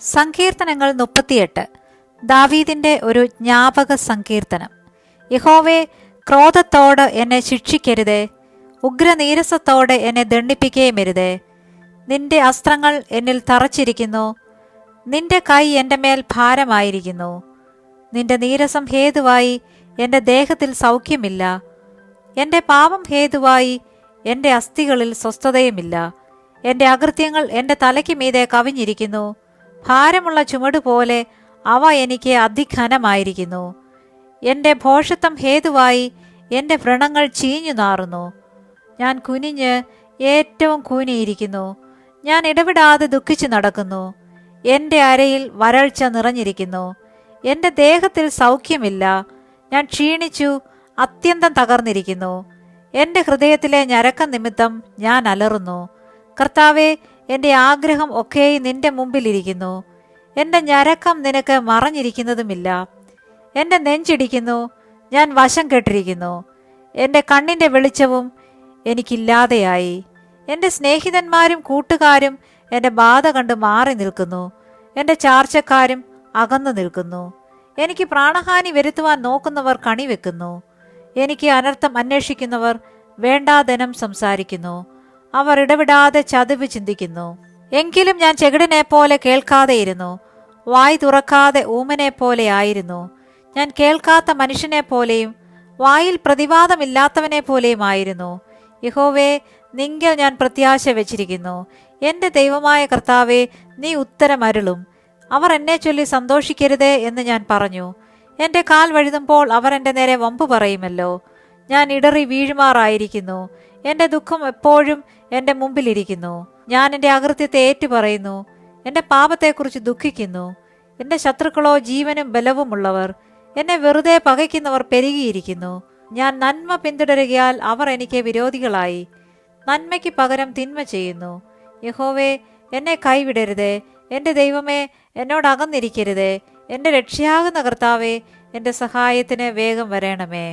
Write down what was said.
സങ്കീർത്തനങ്ങൾ 38. ദാവീദിന്റെ ഒരു ജ്ഞാപക സങ്കീർത്തനം. യഹോവേ, ക്രോധത്തോട് എന്നെ ശിക്ഷിക്കരുതേ, ഉഗ്രനീരസത്തോടെ എന്നെ ദണ്ഡിപ്പിക്കുകയുമരുതേ. നിന്റെ അസ്ത്രങ്ങൾ എന്നിൽ തറച്ചിരിക്കുന്നു, നിന്റെ കൈ എൻ്റെ മേൽ ഭാരമായിരിക്കുന്നു. നിന്റെ നീരസം ഹേതുവായി എൻ്റെ ദേഹത്തിൽ സൗഖ്യമില്ല, എൻ്റെ പാപം ഹേതുവായി എൻ്റെ അസ്ഥികളിൽ സ്വസ്ഥതയുമില്ല. എൻ്റെ അകൃത്യങ്ങൾ എൻ്റെ തലയ്ക്ക് മീതെ കവിഞ്ഞിരിക്കുന്നു, ഭാരമുള്ള ചുമടുപോലെ അവ എനിക്ക് അതിഘനമായിരിക്കുന്നു. എൻ്റെ ഭോഷത്വം ഹേതുവായി എൻ്റെ വ്രണങ്ങൾ ചീഞ്ഞു നാറുന്നു. ഞാൻ കുനിഞ്ഞ് ഏറ്റവും കൂനിയിരിക്കുന്നു, ഞാൻ ഇടവിടാതെ ദുഃഖിച്ചു നടക്കുന്നു. എൻ്റെ അരയിൽ വരൾച്ച നിറഞ്ഞിരിക്കുന്നു, എൻ്റെ ദേഹത്തിൽ സൗഖ്യമില്ല. ഞാൻ ക്ഷീണിച്ചു അത്യന്തം തകർന്നിരിക്കുന്നു, എൻ്റെ ഹൃദയത്തിലെ ഞരക്കം നിമിത്തം ഞാൻ അലറുന്നു. കർത്താവേ, എൻ്റെ ആഗ്രഹം ഒക്കെയും നിന്റെ മുമ്പിലിരിക്കുന്നു, എൻ്റെ ഞരക്കം നിനക്ക് മറഞ്ഞിരിക്കുന്നതുമില്ല. എൻ്റെ നെഞ്ചിടിക്കുന്നു, ഞാൻ വശം കെട്ടിരിക്കുന്നു, എൻ്റെ കണ്ണിൻ്റെ വെളിച്ചവും എനിക്കില്ലാതെയായി. എൻ്റെ സ്നേഹിതന്മാരും കൂട്ടുകാരും എൻ്റെ ബാധ കണ്ട് മാറി നിൽക്കുന്നു, എൻ്റെ ചാർച്ചക്കാരും അകന്നു നിൽക്കുന്നു. എനിക്ക് പ്രാണഹാനി വരുത്തുവാൻ നോക്കുന്നവർ കണിവെക്കുന്നു, എനിക്ക് അനർത്ഥം അന്വേഷിക്കുന്നവർ വേണ്ടാതനം സംസാരിക്കുന്നു. അവർ ഇടവിടാതെ ചതിവ് ചിന്തിക്കുന്നു. എങ്കിലും ഞാൻ ചെകിടനെ പോലെ കേൾക്കാതെയിരുന്നു, വായ് തുറക്കാതെ ഊമനെ പോലെ ആയിരുന്നു. ഞാൻ കേൾക്കാത്ത മനുഷ്യനെ പോലെയും വായിൽ പ്രതിവാദമില്ലാത്തവനെ പോലെയും ആയിരുന്നു. യഹോവേ, നിങ്കൽ ഞാൻ പ്രത്യാശ വെച്ചിരിക്കുന്നു. എൻ്റെ ദൈവമായ കർത്താവേ, നീ ഉത്തരമരുളും. അവർ എന്നെ ചൊല്ലി സന്തോഷിക്കരുതേ എന്ന് ഞാൻ പറഞ്ഞു. എൻ്റെ കാൽ വഴുതുമ്പോൾ അവർ എൻ്റെ നേരെ വമ്പു പറയുമല്ലോ. ഞാൻ ഇടറി വീഴുമാറായിരിക്കുന്നു, എൻ്റെ ദുഃഖം എപ്പോഴും എൻ്റെ മുമ്പിലിരിക്കുന്നു. ഞാൻ എൻ്റെ അകൃത്യത്തെ ഏറ്റുപറയുന്നു, എൻ്റെ പാപത്തെക്കുറിച്ച് ദുഃഖിക്കുന്നു. എൻ്റെ ശത്രുക്കളോ ജീവനും ബലവുമുള്ളവർ, എന്നെ വെറുതെ പകയ്ക്കുന്നവർ പെരുകിയിരിക്കുന്നു. ഞാൻ നന്മ പിന്തുടരുകയാൽ അവർ എനിക്ക് വിരോധികളായി, നന്മയ്ക്ക് പകരം തിന്മ ചെയ്യുന്നു. യഹോവേ, എന്നെ കൈവിടരുതേ, എൻ്റെ ദൈവമേ, എന്നോട് അകന്നിരിക്കരുതേ. എൻ്റെ രക്ഷയാകുന്ന കർത്താവേ, എൻ്റെ സഹായത്തിന് വേഗം വരണമേ.